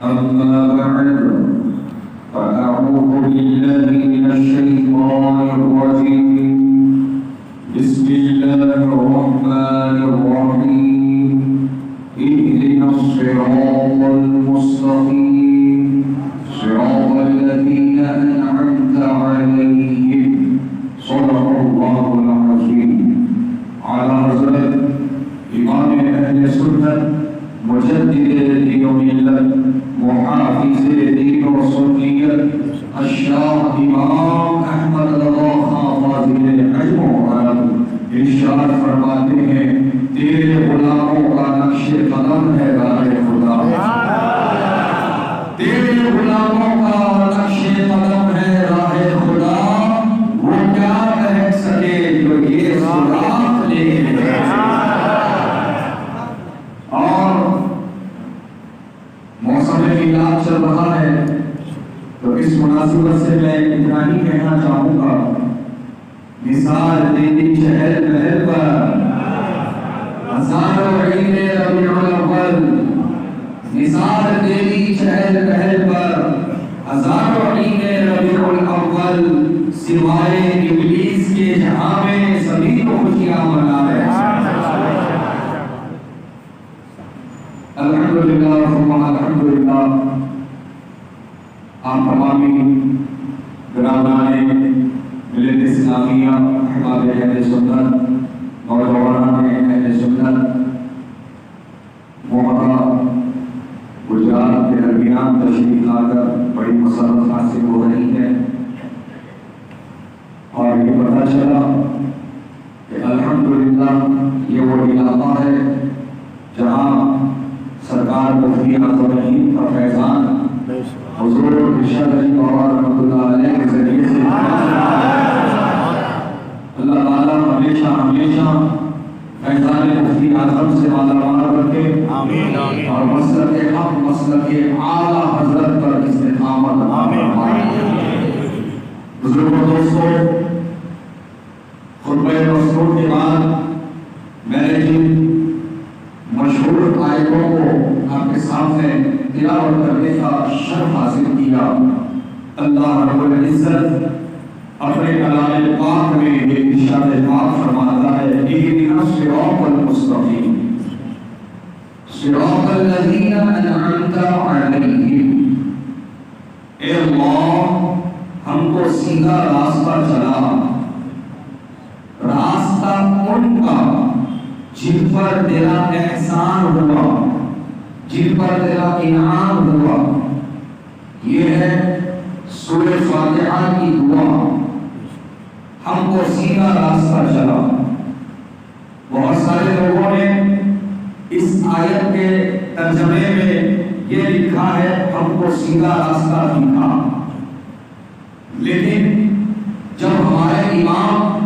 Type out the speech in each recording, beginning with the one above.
أما بعد فأعوذ بالله من الشيطان الرجيم بسم الله الرحمن الرحيم اهدنا الصراط المستقيم صراط الذين أنعمت عليهم صدق الله العظيم على حضرت امام اہل سنت مجدد دین و ملت محافظ دین و سنیت الشاہ امام احمد رضا خان فاضل علم و عرب ارشاد فرماتے ہیں تیرے غلاموں کا نقش قدم ہے راہ خدا، تیرے غلاموں کا نقش قدم ہے راہ خدا، وہ کیا کہہ سکے جو یہ سراغ لے گئے۔ اور موسم میلاد چل رہا ہے تو اس مناسبت سے میں اتنا ہی کہنا چاہوں گا، مثال دیدی چہل پہل پر ہزاروں عید ربیع الاول، مثال دیدی چہل پہل پر ہزاروں عید ربیع الاول، سوائے ابلیس کے جہاں میں سبھی کو خوشیاں منا رہے ہیں۔ الحمدللہ ثم الحمدللہ، آپ تمامی برادران ملت اسلامیہ، احباب اہل سنت، نوجوانان اہل سنت محترم گجرات کے درمیان تشریف لا کر بڑی مسرت حاصل ہو رہی ہے، اور یہ پتہ چلا کہ الحمدللہ یہ وہ علاقہ ہے جہاں سرکار مفتی اعظم ہند کا فیضان حضور ارشاد علی بابا رحمۃ اللہ علیہ کے ذریعے سے اللہ تعالیٰ ہمیشہ ہمیشہ فیضان مفتی اعظم سے مالا مال رکھے اور مسلک حق مسلک اعلیٰ حضرت پر استقامت فرمائے۔ بزرگوں دوستوں، خطبہ مسعود کے بعد میں نے جن مشہور آیتوں کو آپ کے سامنے تلاوت کرنے کا شرف حاصل کیا، اللہ رب العزت اپنے کلام پاک میں یہ ارشاد پاک فرماتا ہے اهدنا الصراط المستقیم صراط الذین انعمت علیہم، اے اللہ ہم کو سیدھا راستہ چلا، راستہ ان کا جن پر تیرا احسان ہوا، جن پر تیرا انعام ہوا۔ یہ ہے سورہ فاتحہ کی دعا، ہم کو سیدھا راستہ چلا۔ بہت سارے لوگوں نے اس آیت کے ترجمے میں یہ لکھا ہے ہم کو سیدھا راستہ دکھا، لیکن جب ہمارے امام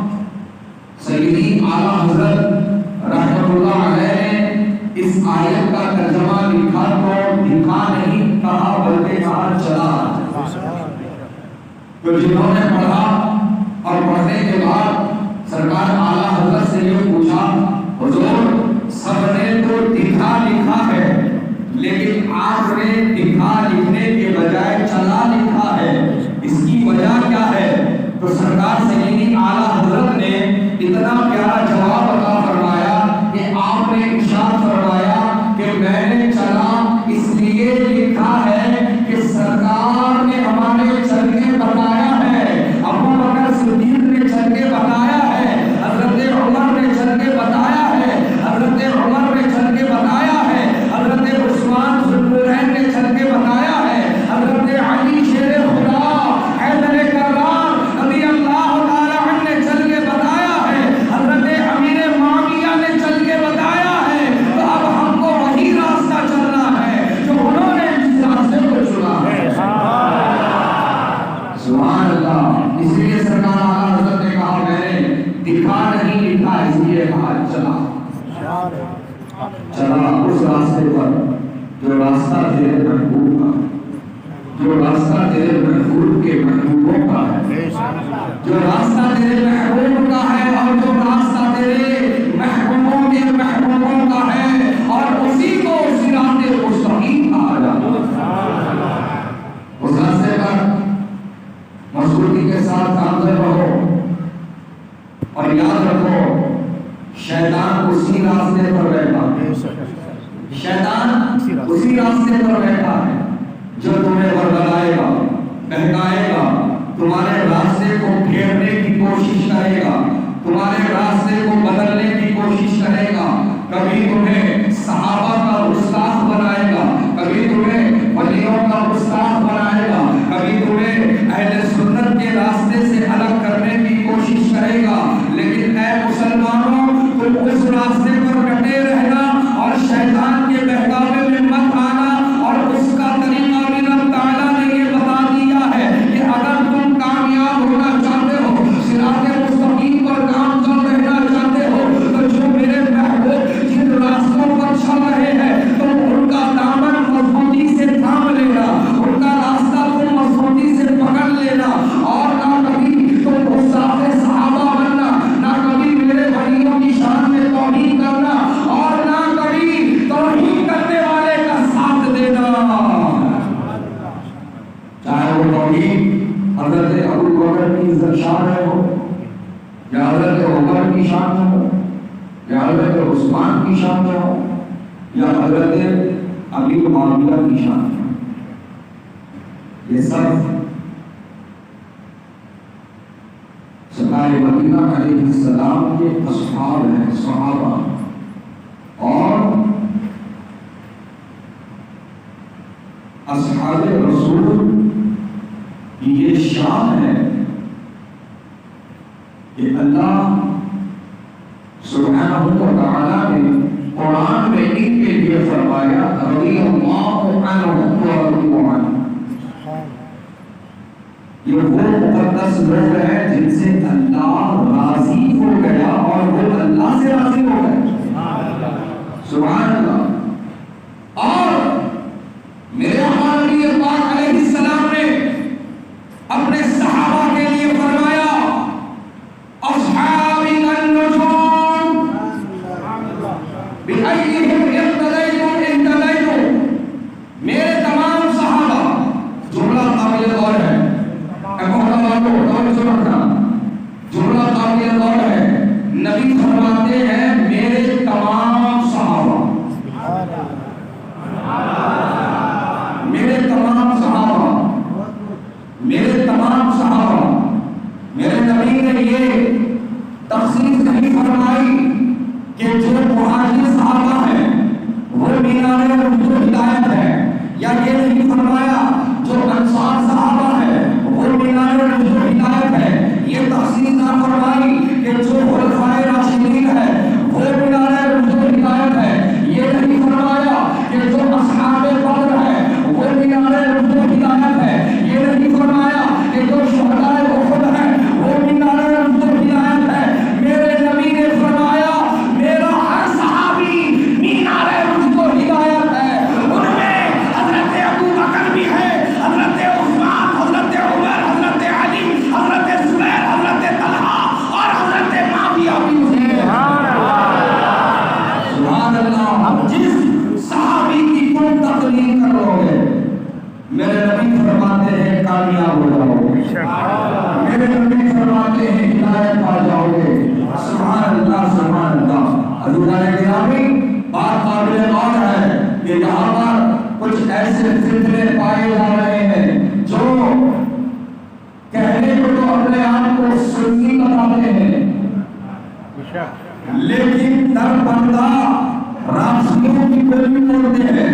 سیدی اعلیٰ حضرت رحمۃ اللہ علیہ نے اس آیت کا ترجمہ لکھا تو دکھا نہیں کہا بلکہ کہا چلا۔ تو جنہوں نے پڑھا اور پڑھنے کے بعد سرکار اعلیٰ حضرت سے یہ پوچھا حضور سب نے تو دکھا لکھا ہے لیکن آپ نے دکھا لکھنے کے بجائے چلا لکھا ہے، اس کی وجہ کیا ہے؟ تو سرکار سیدی اعلیٰ حضرت نے اتنا پیارا جواب عطا فرمایا کہ آپ نے ارشاد فرمایا کہ میں نے چلا اس لیے لکھا ہے کہ سرکار نے ہمارے چل کے بتایا ہے، ابو بکر صدیق نے چل کے بتایا ہے، حضرت عمر نے چل کے بتایا ہے، حضرت عمر نے چل کے بتایا ہے، حضرت عثمان ذوالنورین نے چل کے بتایا ہے، حضرت علی شیر خدا حیدر کرار رضی اللہ تعالی عنہ نے چل کے بتایا ہے، حضرت امیر معاویہ نے چل کے بتایا ہے۔ تو اب ہم کو وہی راستہ چلنا ہے جو انہوں نے جس راستے کو چنا ہے۔ سبحان اللہ۔ اس لیے سرکار اعلیٰ حضرت نے کہا میں نے دکھا نہیں لکھا، اس لیے کہا چلا چلا اس راستے پر جو راستہ تیرے محبوب کا، جو راستہ تیرے محبوب کے محبوبوں کا ہے، جو راستہ تیرے محبوب کا ہے اور جو راستہ تیرے محبوبوں کے محبوبوں کا ہے، اور اسی کو صراط مستقیم کہا جاتا ہے۔ توحید کے ساتھ گامزن رہو اور یاد رکھو شیطان اسی راستے پر بیٹھا ہے، شیطان اسی راستے پر بیٹھا ہے جو تمہیں ورگلائے گا، بہکائے گا، تمہارے راستے کو پھیرنے کی کوشش کرے گا، تمہارے راستے کو بدلنے کی کوشش کرے گا، کبھی تمہیں صحابہ کا گستاخ بنائے گا، کبھی تمہیں ولیوں کا گستاخ بنائے گا، کبھی تمہیں اہل سنت کے راستے سے الگ کرنے کی کوشش کرے گا، لیکن اے مسلمانوں تم اس راستے پر ڈٹے رہنا اور شیطان کے بہکاوے میں مت آنا۔ اور اس کا طریقہ بھی رب تعالیٰ نے یہ بتا دیا ہے کہ اگر تم کامیاب ہونا چاہتے ہو، صراط مستقیم پر گامزن رہنا چاہتے ہو، تو جو میرے محبوب جن راستوں پر چل رہے ہیں تم ان کا دامن مضبوطی سے تھام لینا، ان کا راستہ تم مضبوطی سے پکڑ لینا، اور نہ کبھی تم گستاخ صحابہ بننا، نہ کبھی میرے بھائیوں کی شان میں توہین کرنا، اور نہ کبھی توہین کرنے والے کا ساتھ دینا، چاہے وہ توہین حضرت ابو بکر کی عزت شان میں ہو، یا حضرت عمر کی شان میں ہو، یا حضرت عثمان کی شان میں ہو، یا حضرت ابی معاویہ کی شان میں ہو۔ یہ سب سرکار مدینہ علیہ السلام کے اصحاب ہیں، صحابہ، اور اصحاب رسول کی یہ شان ہے کہ اللہ سبحانہ و تعالی نے قرآن میں ان کے لیے فرمایا رضی اللہ عنہم ورضوا عنہ۔ یہ وہ مقدس لوگ ہیں جن سے اللہ راضی ہو گیا اور وہ اللہ سے راضی ہو گئے، سبحان اللہ۔ اور میرے ہمارے نبی پاک علیہ السلام نے اپنے صحابہ کے لیے فرمایا اصحابی النجوم بأیہم اقتدیتم اہتدیتم، میرے تمام صحابہ، جملہ قابل غور ہے، جملہ قابل غور ہے، نبی فرماتے ہیں میرے تمام صحابہ، میرے تمام صحابہ، میرے تمام صحابہ۔ میرے نبی نے یہ تخصیص نہیں فرمائی کہ جو مہاجر صحابہ ہیں وہ مینار رشد و ہدایت ہے، یا یہ نہیں فرمایا جو انصار صحابہ ہیں وہ مینار رشد و ہدایت ہے، یہ تخصیص نہ فرمائی کہ جو خلفائے راشدین ہیں وہ مینار رشد و ہدایت ہے، یہ نہیں فرمایا کہ جو اصحاب بدر ہیں وہ مینار رشد و ہدایت ہے، یہ نہیں فرمایا کہ جو شہدائے احد ہیں وہ مینار رشد و ہدایت ہے۔ میرے نبی نے فرمایا میرا ہر صحابی مینار رشد و ہدایت ہے، ان میں حضرت ابو بکر بھی ہے، حضرت عثمان، حضرت عمر، حضرت علی، حضرت زبیر، حضرت طلحہ اور حضرت معاویہ بھی ہیں۔ سبحان اللہ۔ اب جس صحابی کی تم تقلید کرو گے میرے نبی فرماتے ہیں کامیاب ہو جاؤ گے، میرے نبی فرماتے ہیں ہدایت پا جاؤ گے۔ سبحان اللہ، سبحان اللہ۔ عزیزان گرامی، بات قابل غور ہے کہ یہاں پر کچھ ایسے فتنے پائے جا رہے ہیں جو کہنے کو تو اپنے آپ کو سنی بتاتے ہیں، لیکن در بندہ رافضیوں کی گولی توڑتے ہیں،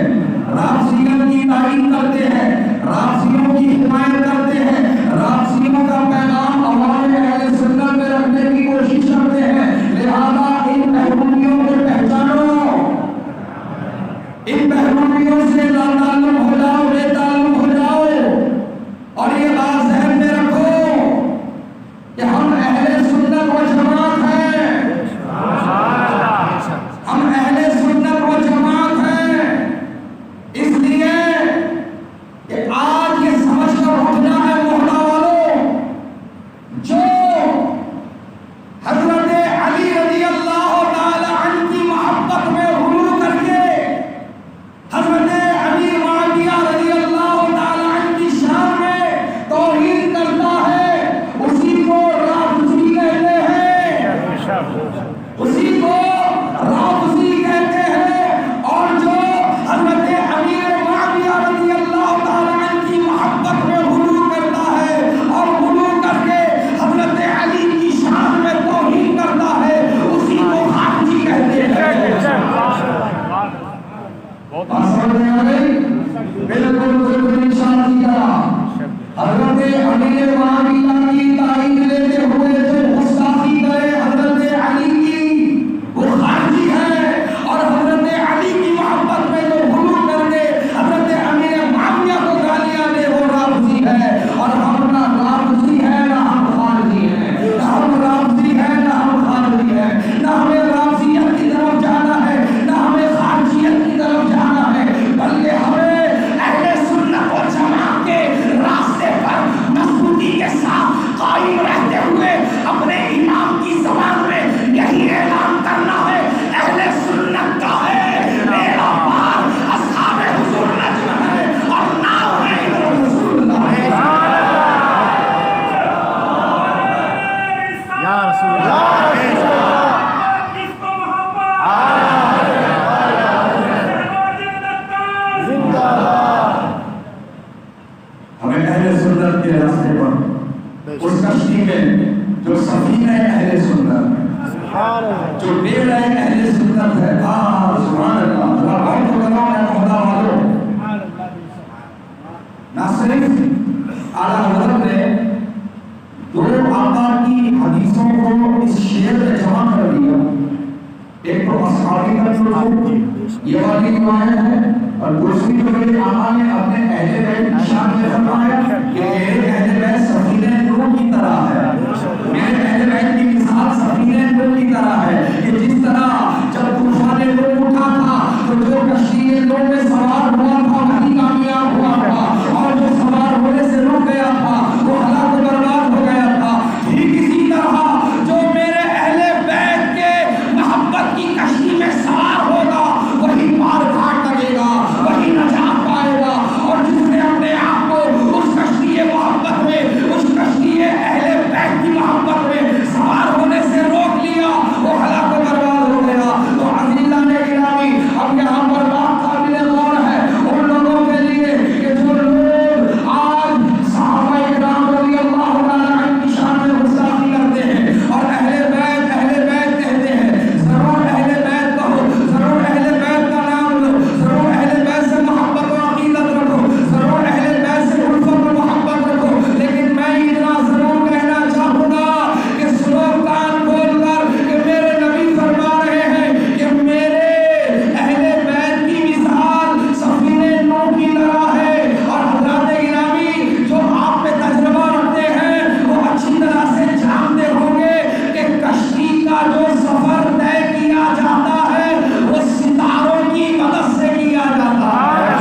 رافضیوں کی تعریف کرتے ہیں، رافضیوں کی حمایت کرتے ہیں، رافضیوں کا پیغام عوام اہل سنت میں رکھنے کی کوشش کرتے ہیں۔ لہذا ان محرومیوں کو پہچانو، ان محرومیوں سے لا تعلق ہو جاؤ، بے تعلق ہو جاؤ، اور یہ بات ذہن میں رکھو کہ ہم اہل سنت و جماعت ہیں، ہم اہل سنت و جماعت ہیں، اس لیے کہ آج یہ سمجھ کر اٹھنا ہے محلہ والوں، جو حضرت علی رضی اللہ تعالی عنہ کی محبت میں غلو کر کے حضرت امیر میں آ گئی بالکل بالکل اشارہ کیا حضرت امیر معاویہ کی تائید لیتے ہوئے جو گستاخی کرے حضرت علی کی وہ خارجی ہے اور حضرت علی کی محبت میں جو غلو کر کے حضرت امیر معاویہ کو گالیاں دے وہ رافضی ہے اور ہم نہ رافضی ہے نہ ہم خارجی ہیں نہ ہم رافضی ہے نہ ہم خارجی ہیں نہ ہمیں رافضیت کی طرف جانا ہے نہ ہمیں خارجیت کی طرف جانا ہے بلکہ ہمیں اہل سنت و جماعت کے راستے پر مضبوطی کے ساتھ قائم رہتے ہوئے اپنے امام کی زبان میں یہی اعلان کرنا ہے اہل سنت کا ہے میرا پار اصحاب حضور نجم ہے اور نام ہے رسول اللہ یا رسول اللہ ہمیں اہل سنت کے راستے پر اس کشتی میں جو سفینہ اہل سنت جو بیڑ ہے اہل سنت ہے سبحان اللہ ذرا غور تو کرو میں خدا والو نہ صرف اعلیٰ حضرت نے دو آقا کی حدیثوں کو اس شعر میں جمع کر دیا ایک تو اصحابی کا جو یہ والی روایت ہے اور دوسری جو میرے آقا نے اپنے اہل بیت کی شان میں فرمایا کہ میرے اہل بیت سفینہ نوح کی طرح ہے میرے اہل بیت کی مثال سفینہ نوح کی طرح ہے کہ جس طرح جب طوفان نوح اٹھا تھا تو جو کشتی نوح میں سوار ہوا تھا وہی کامیاب ہوا تھا اور جو سوار ہونے سے رک گیا تھا وہ ہلاک و برباد ہو گیا تھا ٹھیک اسی طرح جو میرے اہل بیت کے محبت کی کشتی میں سوار ہوگا وہی پار گھاٹ لگے گا وہی نجات پائے گا اور جس نے اپنے آپ کو اس کشتی محبت میں اس کشتی اہل بیت کی محبت میں سوار ہونے سے روک لیا وہ ہلاک و برباد ہو گیا تو عزیزان گرامی اب یہاں پر بات قابل غور ہے ان لوگوں کے لیے کہ جو لوگ آج صحابہ کرام رضی اللہ تعالی عنہ کی شان میں گستاخی کرتے ہیں اور اہل بیت کہتے ہیں ضرور اہل بیت کہو ضرور اہل بیت کا نام لو ضرور اہل بیت سے محبت و عقیدت رکھو ضرور اہل بیت سے الفت و محبت رکھو لیکن میں اتنا ضرور کہنا چاہوں گا کہ سنو کان کھول کر کہ میرے نبی فرما رہے ہیں کہ میرے اہل بیت کی مثال سفینہ نوح کی طرح ہے اور حضرات گرامی جو آپ پہ تجربہ رکھتے ہیں وہ اچھی طرح سے جانتے ہوں گے کہ کشتی کا جو سفر طے کیا جاتا ہے وہ ستاروں کی مدد سے کیا جاتا ہے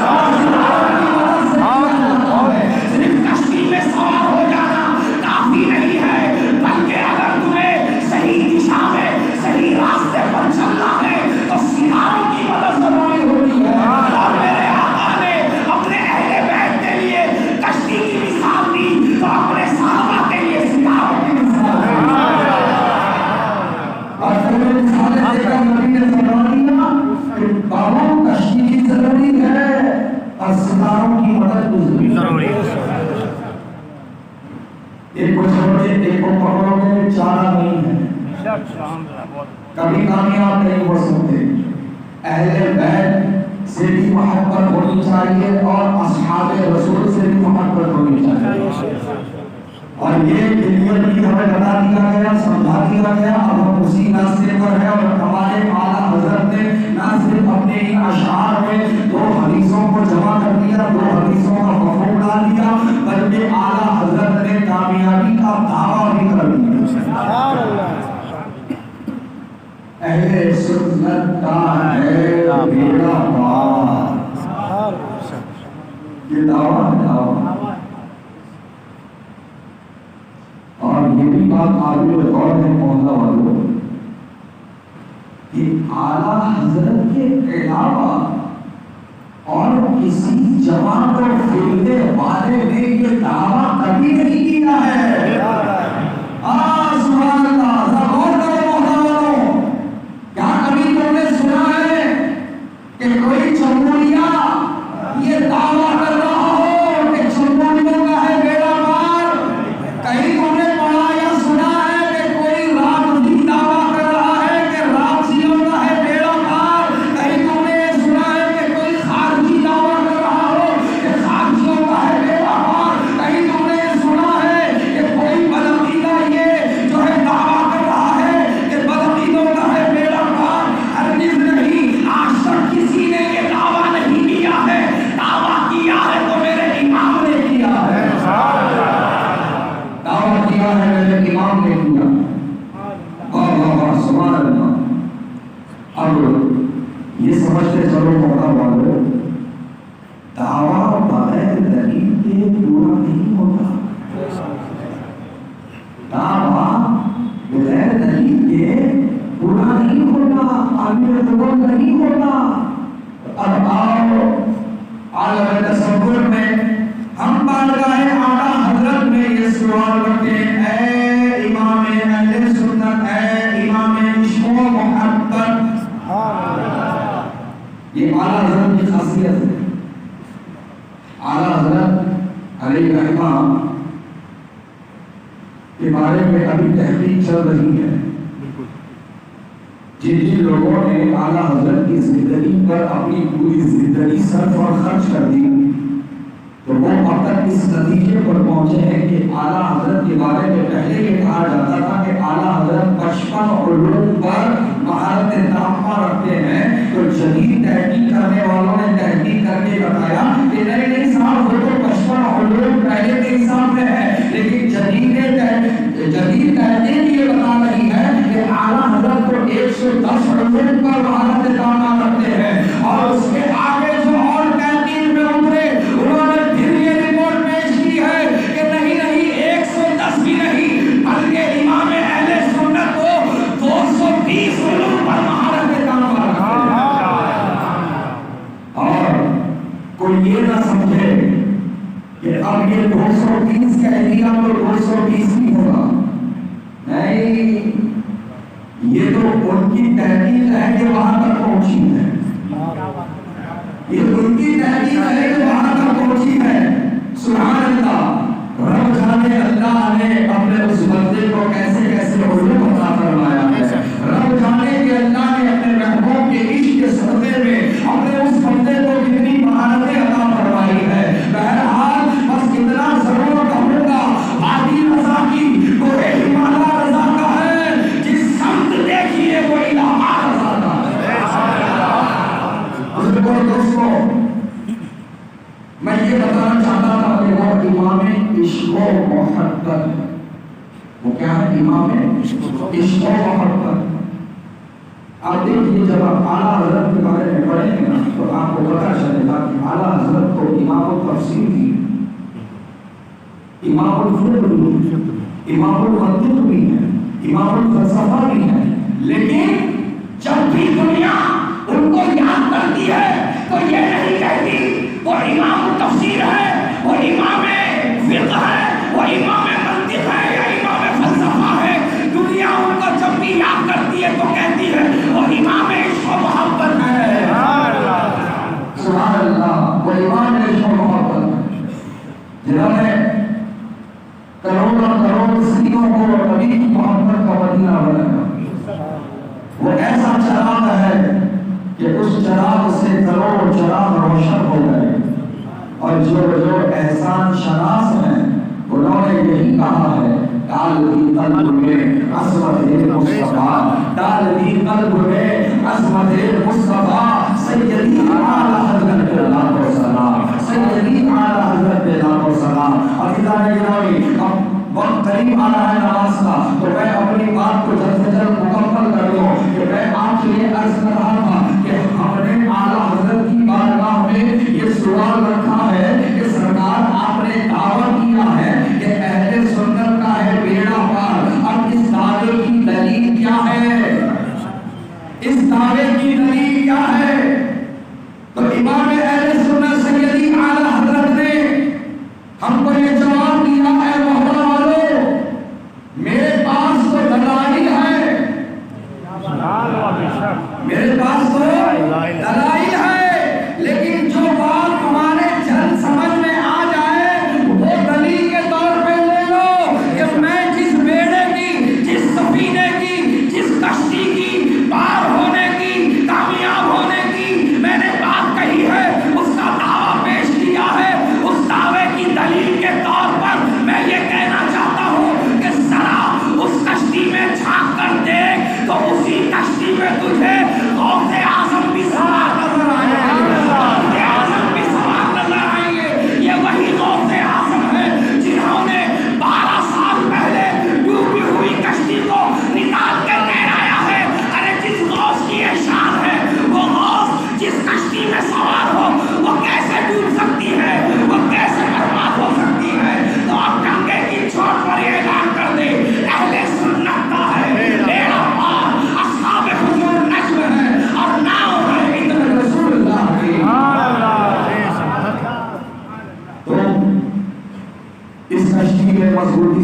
صرف کشتی میں سوار ہو جانا کافی نہیں ہے بلکہ اگر تمہیں صحیح دشا میں صحیح راستے پر چلنا ہے تو ستاروں کی مدد ضروری ہوتی ہے اور میرے آقا نے اپنے اہل بیت کے لیے کشتی کی مثال دی تو اپنے صحابہ کے لیے ستاروں کی مثال دی اور پھر مثالیں دے کر نبی نے فرما دیا کہ بابو کشتی کی ضروری ہے اور ستاروں کی مدد ضروری ہے ایک کو چھوڑے ایک کو پکڑو گے چارہ نہیں ہے کبھی کامیاب نہیں ہو سکتے اہل بیت سے بھی محبت ہونی چاہیے اور اصحاب رسول سے بھی محبت ہونی چاہیے اور یہ کلیئرلی ہمیں بتا دیا گیا سمجھا دیا گیا اب ہم اسی راستے پر ہیں اور ہمارے اعلیٰ حضرت نے نہ صرف اپنے ان اشعار میں دو حدیثوں کو جمع کر دیا دو حدیثوں کا مفہوم ڈال دیا بلکہ اعلیٰ حضرت نے کامیابی کا دعویٰ بھی کر دیا اہل سنت کا ہے بیڑا پار یہ دعویٰ اور یہ بھی بات قابل غور ہے مولا والوں کہ اعلیٰ حضرت کے علاوہ اور کسی جماعت اور فرقے والے نے یہ دعویٰ کبھی نہیں کیا ہے سبحان اللہ ذرا غور کرو مولا والوں کیا کبھی تم نے سنا ہے کہ کوئی چمولیہ یہ دعویٰ کر رہا ہو کہ چمولیوں کا ہے بیڑا پار کہیں تم نے پڑھا یا سنا ہے کہ کوئی رافضی دعویٰ کر رہا ہے کہ رافضیوں کا ہے بیڑا پار کہیں تم نے سنا ہے کہ کوئی خارجی دعویٰ دعویٰ بغیر دلیل کے پورا نہیں ہوتا، دعویٰ بغیر دلیل کے پورا نہیں ہوتا، قابل قبول نہیں ہوتا۔ اب آؤ عالم تصور میں ہم بارگاہ اعلیٰ حضرت میں یہ سوال رکھیں، اے امام اہل سنت، اے امام عشق و محبت، یہ اعلیٰ حضرت کی خاصیت ہے۔ اعلیٰ حضرت علیہ رحمہ کے بارے میں ابھی تحقیق چل رہی ہے۔ جن لوگوں نے اعلیٰ حضرت کی زندگی پر اپنی پوری زندگی صرف اور خرچ کر دی تو وہ اب تک اس نتیجے پر پہنچے ہیں کہ اعلیٰ حضرت کے بارے میں پہلے یہ کہا جاتا تھا کہ اعلیٰ حضرت 55 علوم پر مہارت تامہ رکھتے ہیں، تو جدید تحقیق کرنے والوں نے تحقیق کر کے بتایا کہ نہیں صاحب وہ تو 55 علوم پہلے کے حساب میں ہے، لیکن جدید تحقیق یہ بتا رہی ہے کہ اعلیٰ حضرت کو 110 علوم پر مہارت تامہ رکھتے ہیں، اور اس کے آگے جو اور تحقیق میں اترے انہوں نے پھر یہ رپورٹ پیش کی ہے کہ نہیں 110 بھی نہیں بلکہ امام اہل سنت کو 220 علوم پر مہارت تامہ رکھتے ہیں۔ اور کوئی یہ نہ سمجھے کہ اب یہ 230 کہہ دیا تو 220 نہیں ہوگا، نہیں، یہ تو ان کی تحقیق ہے کہ وہاں تک پہنچی ہے، یہ ان کی تحقیق ہے کہ وہاں تک پہنچی ہے۔ سبحان اللہ، رب جانے اللہ نے اپنے اس بندے کو کیسے کیسے علوم عطا فرمایا ہے، رب جانے کہ اللہ نے اپنے محبوب کے عشق کے صدقے میں اپنے اس بندے کو کتنی مہارتیں عطا فرمائی ہے۔ بہرحال بس اتنا ضرور کہوں گا، عادی رضا کی وہ ہمالا رضا کا ہے، جس سمت دیکھیے وہ الہا رضا کا ہے۔ دوستو میں یہ بتانا چاہتا تھا کہ وہ امام عشق و محبت، وہ کیا ہے؟ امام عشق و محبت۔ آپ دیکھیے جب آپ اعلیٰ حضرت کے بارے میں پڑھیں گے نا تو آپ کو پتہ چلے گا کہ اعلیٰ حضرت کو امام التفسیر بھی، امام الفقہ بھی، امام المنطق بھی ہے، امام الفلسفہ بھی ہے، لیکن جب بھی دنیا ان کو یاد کرتی ہے تو یہ نہیں کہتی وہ امام التفسیر ہے، وہ امام فقہ ہے، وہ امام منطق ہے یا امام فلسفہ ہے۔ دنیا ان کو جب بھی یاد کرتی ہے تو کہتی ہے وہ امام عشق و محبت ہے۔ سبحان اللہ، وہ امام عشق و محبت ہے جنہوں نے کروڑوں کروڑ صدیوں کو نبی کی محبت کا مدینہ بنایا۔ وہ ایسا چراغ ہے کہ اس چراغ سے کروڑ چراغ روشن ہو گئے، اور جو احسان شناس ہیں انہوں نے یہی کہا ہے، ڈال دی قلب میں عظمت مصطفیٰ، ڈال دی قلب میں عظمت مصطفیٰ، سیدی اعلیٰ حضرت لاکھ و سلام، سیدی اعلیٰ حضرت لاکھ و سلام۔ عزیزان گرامی، اب وقت قریب آ رہا ہے نماز کا، تو میں اپنی بات کو جلد سے جلد مکمل کر دوں کہ میں آپ سے یہ عرض کر رہا تھا کہ ہم نے اعلیٰ حضرت کی بارگاہ میں یہ سوال رکھا ہے کہ سرکار آپ نے دعویٰ کیا ہے کہ اہل سنت کا ہے بیڑا پار، اب اس دعوے کی دلیل کیا ہے؟ اس دعوے کی دلیل کیا ہے؟ تو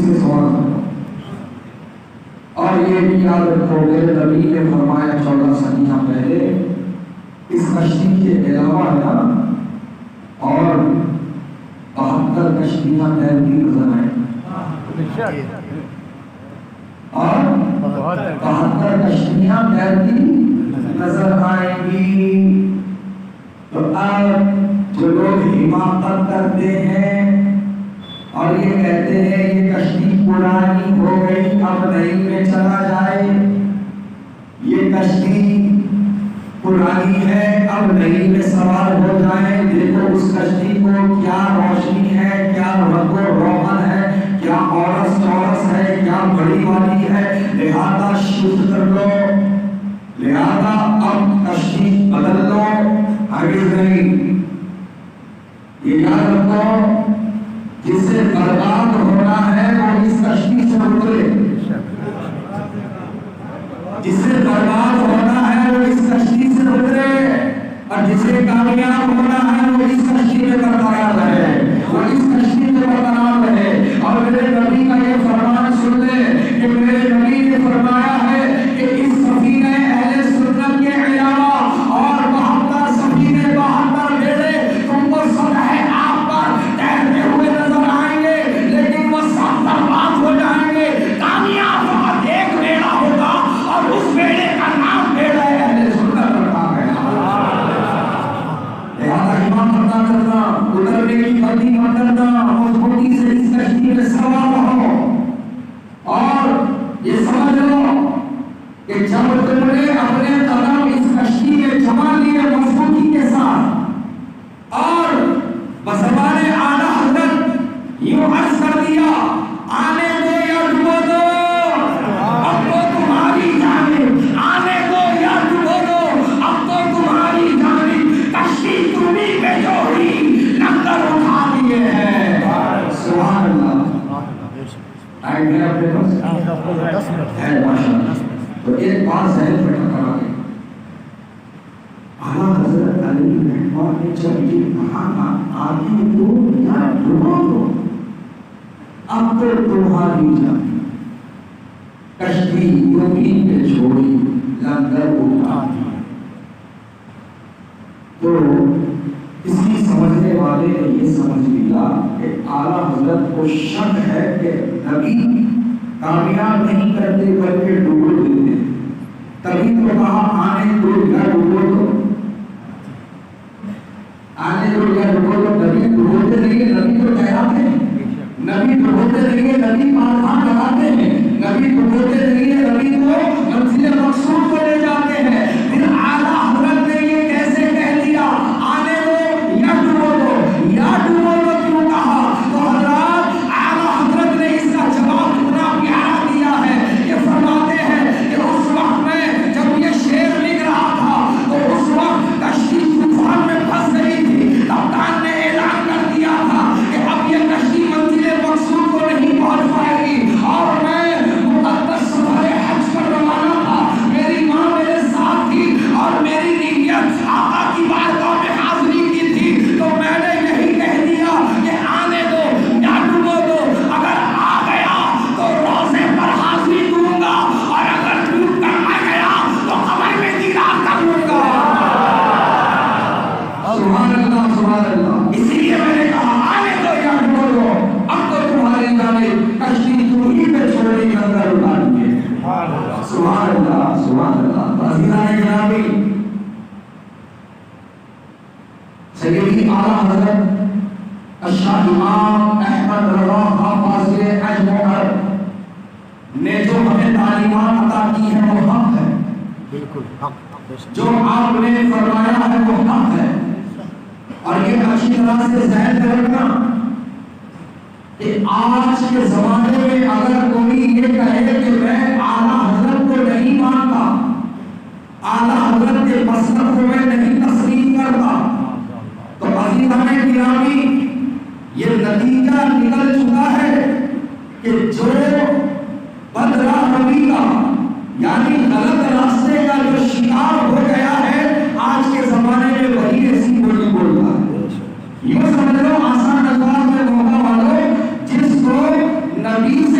نبی سے سوال کرتا ہوں، اور یہ بھی یاد رکھو میرے نبی نے فرمایا 14 صدیاں پہلے اس کشتی کے علاوہ نا اور 72 کشتیاں تیرتی نظر آئیں، اور 72 کشتیاں تیرتی نظر آئیں گی۔ تو اب جو لوگ حماقت کرتے ہیں اور یہ کہتے ہیں یہ کشتی پرانی ہو گئی اب نئی میں چلا جائے، یہ کشتی پرانی ہے اب نئی میں سوار ہو جائیں، دیکھو اس کشتی کو کیا روشنی ہے، کیا رنگ و روغن ہے، کیا اورس چورس ہے، کیا بڑی والی ہے، لہذا شفٹ کر لو، لہذا اب کشتی بدل لو، ہرگز نہیں۔ یہ یاد رکھو جسے برباد ہونا ہے وہ اس کشتی سے اترے، جسے برباد ہونا ہے وہ اس کشتی سے اترے، اور جسے کامیاب ہونا ہے وہ اس کشتی میں برقرار رہے، وہ اس کشتی میں برقرار رہے۔ اور میرے نبی کا یہ فرمان سن لے کہ میرے نبی نے فرمایا ہے کہ اس سفینہ اہل سنت کے علاوہ اور 72 سفینے 72 بیڑے تم کو سطح آب پر تیرتے ہوئے نظر آئیں گے، لیکن وہ سب برباد ہو جائیں گے، کامیاب فقط ایک بیڑا ہوگا، اور اس بیڑے کا نام بیڑا اہل سنت رکھا گیا۔ لہذا حماقت نہ کرنا، اترنے کی غلطی مت کرنا، مضبوطی سے اس کشتی میں سوار رہو، اور یہ سمجھ لو کہ جب تم نے اپنے قدم اس کشتی میں جما لیے مضبوطی کے ساتھ، اور بزبان اعلیٰ حضرت یوں عرض کر دیا آنے دو یا ڈبو دو، اب تو تمہاری جانب، آنے دو یا ڈبو دو، اب تو تمہاری جانب، کشتی تمہیں پہ جو ہوئی لنگر اٹھا دیے ہیں۔ سبحان اللہ۔ آئے گئے اپنے پاس ہے ماشاءاللہ۔ تو ایک بات ذہن میں ٹکرا گئی، اعلیٰ حضرت علی رحمہ نے جب یہ کہا آگے دو یا ڈبو دو، اب تو تمہاری جان، کشتی تمہیں پہ چھوڑی لنگر اٹھا دیا۔ تو اس کی سمجھنے والے نے یہ سمجھ لیا کہ اعلیٰ حضرت کو شک ہے کہ نبی کامیاب نہیں کرتے بلکہ ڈبو دیتے، تبھی تو کہا آنے دو یا ڈبو دو، آنے دو یا ڈبو دو۔ نبی ڈبوتے نہیں ہے، نبی تو ٹھہراتے ہیں، نبی ڈبوتے نہیں ہے، نبی پار لگاتے ہیں، نبی ڈبوتے نہیں ہے، نبی کو منزل مقصود کو لے جاتے ہیں۔ پھر اعلیٰ حضرت نے یہ کیسے کہہ دیا آنے دو یا ڈبو دو، یا ڈبو دو کیوں کہا؟ تو حضرات اعلیٰ حضرت نے اس کا جواب اتنا پیارا دیا ہے، یہ فرماتے ہیں کہ اس وقت میں جب یہ شعر لکھ رہا تھا تو اس وقت کشتی طوفان میں پھنس گئی تھی، کپتان نے اعلان کر دیا تھا کہ اب یہ کشتی منزل مقصود کو نہیں پہنچ پائے گی، اور میں مقدس سفر حج پر روانہ تھا، میری ماں میرے ساتھ تھی اور میری نیت آقا کی بارگاہ میں حاضری کی تھی، تو میں نے یہی کہہ دیا کہ آنے دو یا ڈبو دو، اگر آ گیا تو روزے پر حاضری دوں گا، اور اگر ڈوب کر آ گیا تو قبر میں دیدار کر لوں گا۔ سبحان اللہ سبحان اللہ۔ اسی لیے میں نے کہا آنے دو یا ڈبو دو، اب تو تمہاری جانب، کشتی تمہیں پہ چھوڑی لنگر اٹھا دیے۔ سبحان اللہ سبحان اللہ۔ عزیزان گرامی، سیدی اعلیٰ حضرت الشاہ امام احمد رضا خان فاضل اجمعر نے جو ہمیں تعلیمات عطا کی ہیں وہ حق ہے، بالکل حق، جو آپ نے فرمایا ہے وہ حق ہے، اور یہ اچھی طرح سے ذہن میں رکھنا کہ آج کے زمانے میں اگر کوئی یہ کہے کہ میں اعلیٰ حضرت کو نہیں مانتا، اعلیٰ حضرت کے مسلک کو میں نہیں تسلیم کرتا، تو عزیزان گرامی یہ نتیجہ نکل چکا ہے کہ جو بدراہ روی کا یعنی غلط راستے کا جو شکار ہو گیا ہے آج کے زمانے میں وہی ایسی بولی بولتا ہے۔ یہ سمجھ لو آسان انداز میں موقع والو، جس کو نبی سے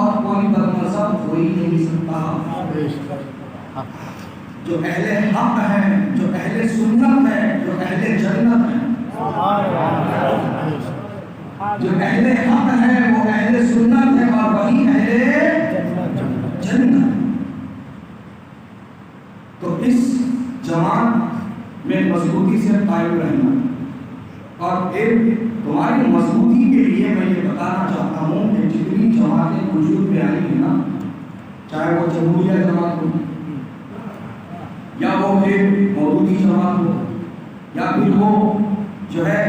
اور کوئی بدمذہب ہو ہی نہیں سکتا۔ جو اہل حق ہیں، جو اہل سنت ہیں، جو اہل جنت ہیں، جو اہل حق ہیں وہ اہل سنت ہے اور وہی اہل جنت۔ تو اس جماعت میں مضبوطی سے قائم رہنا، اور ایک تمہاری مضبوطی کے لیے میں یہ بتانا چاہتا ہوں کہ جتنی جماعتیں وجود میں آئی ہیں نا، چاہے وہ جمہوریہ جماعت ہو یا وہ ایک مودودی جماعت ہو یا پھر وہ جو ہے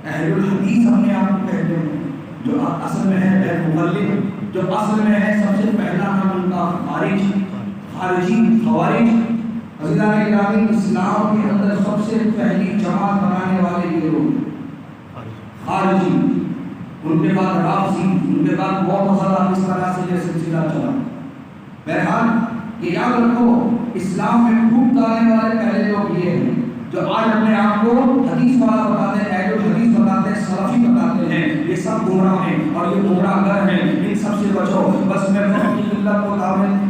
اہل الحدیث اپنے آپ کو کہتے ہیں، جو اصل میں ہے غیر مقلد، جو اصل میں ہے سب سے پہلا نام ان کا خارجی خوارج۔ عزیزان گرامی، اسلام کے اندر سب سے پہلی جماعت بنانے والے یہ لوگ خارجی، ان کے بعد رافضی، ان کے بعد معتزلہ، اس طرح سے یہ سلسلہ چلا۔ بہرحال یہ یاد رکھو، اسلام میں ڈوب ڈالنے والے پہلے لوگ یہ ہیں جو آج اپنے آپ کو حدیث والا بتاتے ہیں، اہل الحدیث بتاتے ہیں، سلفی بتاتے ہیں۔ یہ سب گمراہ ہیں اور یہ گمراہ گر ہیں، ان سب سے بچو۔ بس میں اپنی ملت کو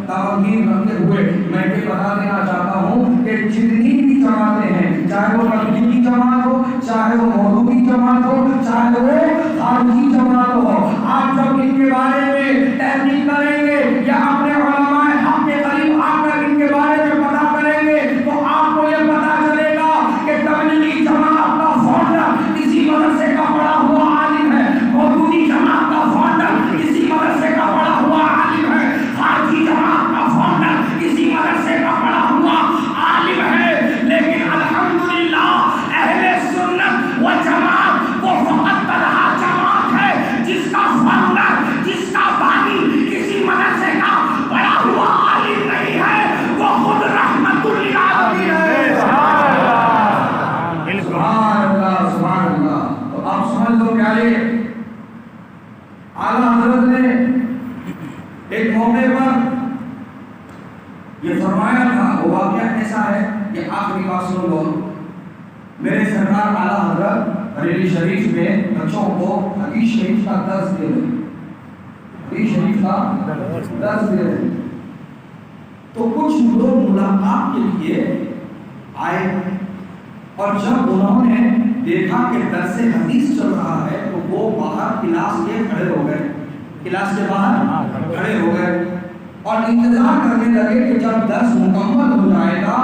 تعمیر رکھتے ہوئے میں یہ بتا دینا چاہتا ہوں کہ جتنی بھی جماعتیں ہیں، چاہے وہ تبلیغی جماعت ہو، چاہے وہ مودودی جماعت ہو، چاہے وہ خارجی جماعت ہو، آپ جب ان کے بارے میں تحقیق کریں گے یا اپنے علماء حق کے قریب آ کر ان کے بارے میں پتہ کریں گے تو آپ کو یہ پتہ چلے گا کہ تبلیغی جماعت کا فاؤنڈر کسی مدرسے کا پڑھا ہوا عالم ہے، مودودی جماعت کا فاؤنڈر کسی مدرسے کا پڑھا ہوا عالم ہے، خارجی جماعت کا فاؤنڈر کسی مدرسے کا پڑھا ہوا عالم ہے۔ لیکن الحمدللہ اہل سنت و جماعت وہ فقط تنہا جماعت ہے جس کا فاؤنڈر، جس کا بانی کسی مدرسے کا پڑھا ہوا عالم نہیں ہے، وہ خود رحمت للعالمین ہے۔ سبحان اللہ، سبحان اللہ۔ تو آپ سمجھ لو پیارے، اعلیٰ حضرت نے ایک موقع پر یہ فرمایا تھا، وہ واقعہ ایسا ہے کہ آخری بات سن لو۔ میرے سرکار اعلیٰ حضرت بریلی شریف میں بچوں کو حدیث شریف کا درس دے رہے، حدیث شریف کا درس دے رہے، تو کچھ لوگ ملاقات کے لیے آئے، اور جب انہوں نے دیکھا کہ درس حدیث چل رہا ہے تو وہ باہر کلاس کے کھڑے ہو گئے، کلاس کے باہر کھڑے ہو گئے اور انتظار کرنے لگے کہ جب درس مکمل ہو جائے گا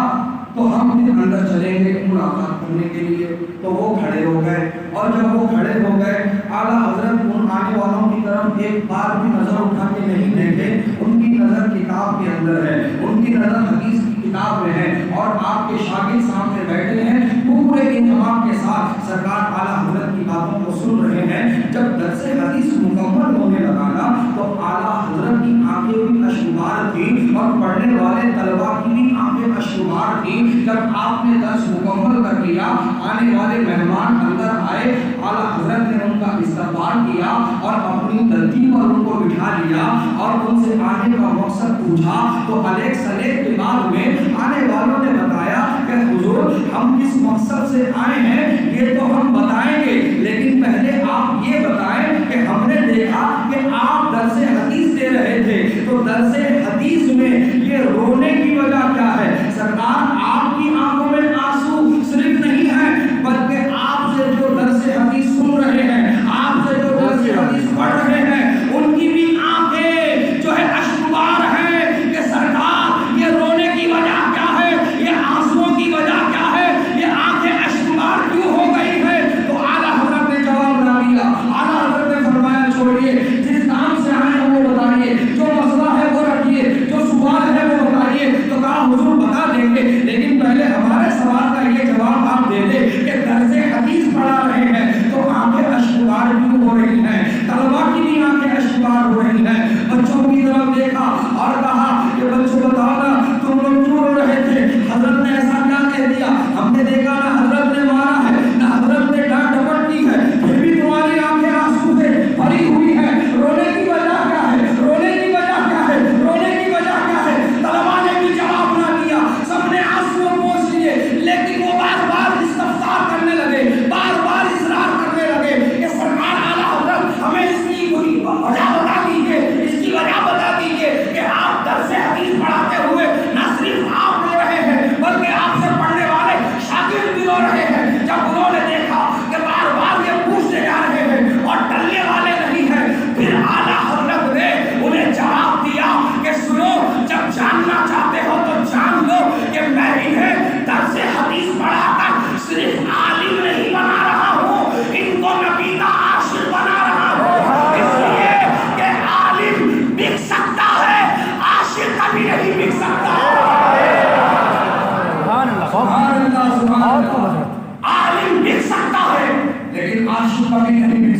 تو ہم پھر اندر چلیں گے ملاقات کرنے کے لیے۔ تو وہ کھڑے ہو گئے، اور جب وہ کھڑے ہو گئے اعلیٰ حضرت ان آنے والوں کی طرف ایک بار بھی نظر اٹھا کے نہیں دیکھے، ان کی نظر کتاب کے اندر ہے، ان کی نظر حدیث کی کتاب میں ہے، اور آپ کے شاگرد سامنے بیٹھے ہیں، پورے انتظام کے ساتھ سرکار اعلیٰ حضرت کی باتوں کو سن رہے ہیں۔ جب درس حدیث مکمل ہونے لگا نا تو اعلیٰ حضرت کی آنکھیں بھی اشکبار تھیں اور پڑھنے والے طلباء کی بھی آنکھیں اشکبار تھیں۔ جب آپ نے درس مکمل کر لیا، آنے والے مہمان اندر آئے، اعلیٰ حضرت نے ان کا استقبال کیا اور اپنی ترتیب پر ان کو بٹھا لیا اور ان سے آنے کا مقصد پوچھا۔ تو الیک سلیک کے بعد میں آنے والوں نے بتایا کہ حضور ہم کس مقصد سے آئے ہیں یہ تو ہم بتائیں گے، لیکن پہلے آپ یہ بتائیں کہ ہم نے دیکھا کہ آپ درس حدیث دے رہے تھے، تو درس حدیث میں یہ رونے کی وجہ کیا ہے؟ سرکار آپ کی آنکھوں میں آنسو صرف نہیں ہے بلکہ آپ سے جو درس حدیث سن رہے ہیں، آپ سے جو درس حدیث پڑھ رہے ہیں، ان کی بھی آنکھیں جو ہے اشکبار ہیں کہ سرکار یہ رونے کی وجہ کیا ہے، یہ آنسوؤں کی وجہ کیا ہے، یہ آنکھیں اشکبار کیوں ہو گئی ہے؟ تو اعلیٰ حضرت نے جواب نہ دیا۔ اعلیٰ حضرت نے فرمایا چھوڑیے، جس کام سے آئے ہیں وہ بتائیے، جو مسئلہ ہے وہ رکھیے، جو سوال ہے وہ بتائیے۔ تو کہا حضور بتا دیں گے، لیکن پہلے ہمارے سوال کا یہ جواب آپ دے دیں کہ درس حدیث پڑھا رہے ہیں تو آنکھیں اشکبار کیوں ہو رہی ہیں؟ طلباء کی بھی آنکھیں اشکبار ہو رہی ہیں۔ بچوں کی طرف دیکھا اور کہا کہ بچوں بتاؤ نا تم لوگ کیوں رو رہے تھے؟ حضرت نے ایسا کیا کہہ دیا؟ ہم نے دیکھا نہ حضرت نے مارا ہے نہ حضرت نے ڈانٹ ڈپٹ کی ہے، پھر بھی تمہاری آنکھیں آنسو سے بھری ہوئی ہیں، رونے کی وجہ کیا ہے؟ رونے کی وجہ کیا ہے؟ رونے کی وجہ کیا ہے؟ طلباء نے بھی جواب نہ دیا، سب نے آنسو پوچھ لیے، لیکن وہ بار بار استفسار کرنے لگے، بار بار اصرار کرنے لگے کہ سرکار اعلیٰ حضرت ہمیں اس کی وجہ بتا دیجیے، اس کی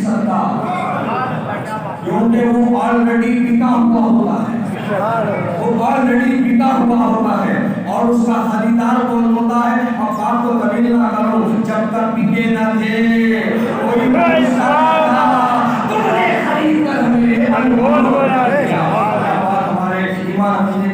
سکتا، کیونکہ وہ آلریڈی بکا ہوا ہوتا ہے، وہ آلریڈی بکا ہوا ہوتا ہے، اور اس کا خریدار کون ہوتا ہے؟ اب بات کو طویل نہ کرو، جب تک بکے نہ تھے کوئی نہیں سکتا، تم نے خرید کر ہمیں انمول بنا دیا۔ ہمارے ایمان کی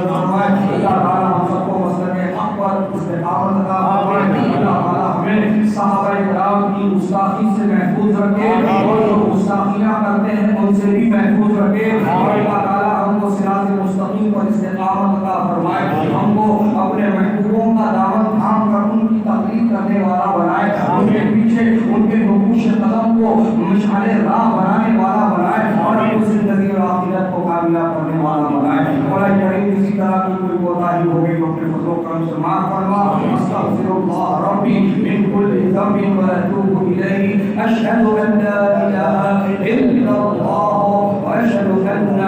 فرمائے اللہ تعالیٰ ہم سب کو مسلک حق پر استقامت عطا فرمائے، اللہ تعالیٰ ہمیں صحابہ کرام کی گستاخی سے محفوظ رکھے، اور جو گستاخیاں کرتے ہیں ان سے بھی محفوظ رکھے، اور اللہ تعالیٰ ہم کو صراط مستقیم پر استقامت عطا فرمائے، ہم کو اپنے محبوبوں کا دامن تھام کر ان کی تقلید کرنے والا بنائے، ان کے پیچھے ان کے نقوش قدم کو مشعل راہ بنانے والا بنائے، اور اپنی زندگی اور آخرت کو کامیاب کرنے والا بنائے۔ مولا کریم کسی طرح کی کوئی کوتاہی ہو گئی تو اپنے فضل و کرم سے معاف فرما۔ استغفر اللہ ربی من کل ذنب واتوب الیہ، اشہد ان لا الہ الا اللہ واشہد ان